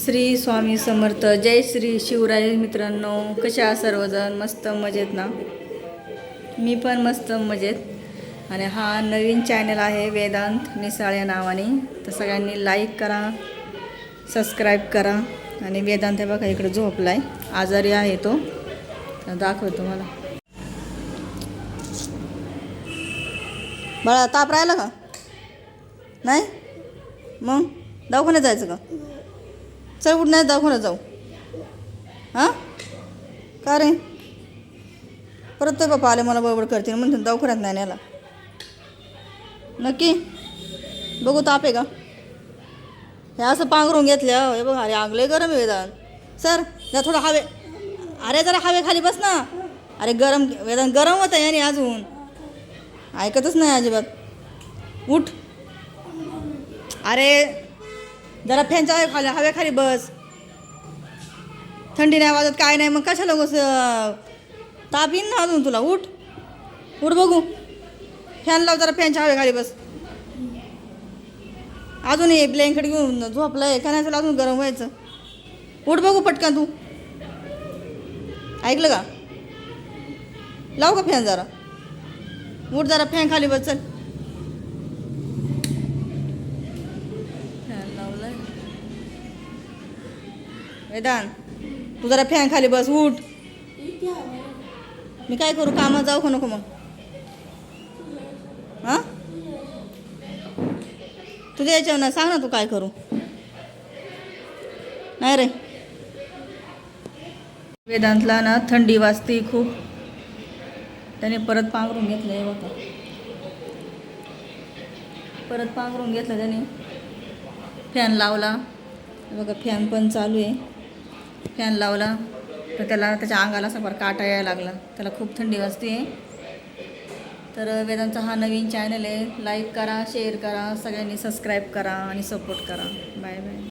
श्री स्वामी समर्थ. जय श्री शिवराय. मित्रांनो, कशा आहात सर्वजण? मस्त मजेत ना? मी पण मस्त मजेत. आणि हा नवीन चॅनल आहे वेदांत मिसाळ या नावाने. तर सगळ्यांनी लाईक करा, सबस्क्राईब करा. आणि वेदांत हे बघा इकडे झोपलाय, आजारी आहे तो. तर दाखवतो मला. बाळा ताप राहिला का? नाही मग दवाखान्यात जायचं का? चल कुठं नाही दवाखान्यात जाऊ. हां का रे? परत तर बापा आले मला बरोबर करते म्हणते दवाखान्यात नाही न्यायला. नक्की बघू ताप आहे का? हे असं पांघरून घेतलं हे बघ. अरे आगले गरम आहे वेदांत. सर जरा थोडं हवे, अरे जरा हवे खाली बस ना. अरे गरम वेदांत गरम होतं याने अजून ऐकतच नाही अजिबात. उठ. अरे जरा फॅनच्या हवे खाली बस. थंडी नाही वाजत काय नाही, मग कशाला बस ताप येईन ना अजून तुला. उठ उठ बघू. फॅन लाव जरा, फॅनच्या हवे खाली बस. अजून ये ब्लँकेट घेऊन झोपलं आहे का नाही? चला अजून गरम व्हायचं. उठ बघू पटकन तू. ऐकलं का? लाव का फॅन जरा. उठ जरा फॅन खाली बस. चल फॅन लावलाय वेदांत. तू जरा फॅन खाली बस. उठ. मी काय करू? कामात जाऊ का नको मग? हां तुझ्या याच्यावर ना सांग ना, तू काय करू? नाही रे वेदांतला ना थंडी वाजते खूप. त्याने परत पांघरून घेतलं आहे बघा. परत पांघरून घेतलं त्याने. फॅन लावला बघा, फॅन पण चालू आहे. फॅन लावला तर त्याला त्याच्या अंगाला असा बरं काटा यायला लागला. त्याला खूप थंडी वाजते. तर वेदांतचा हा नवीन चॅनल आहे. लाईक करा, शेअर करा, सगळ्यांनी सबस्क्राईब करा आणि सपोर्ट करा. Bye bye.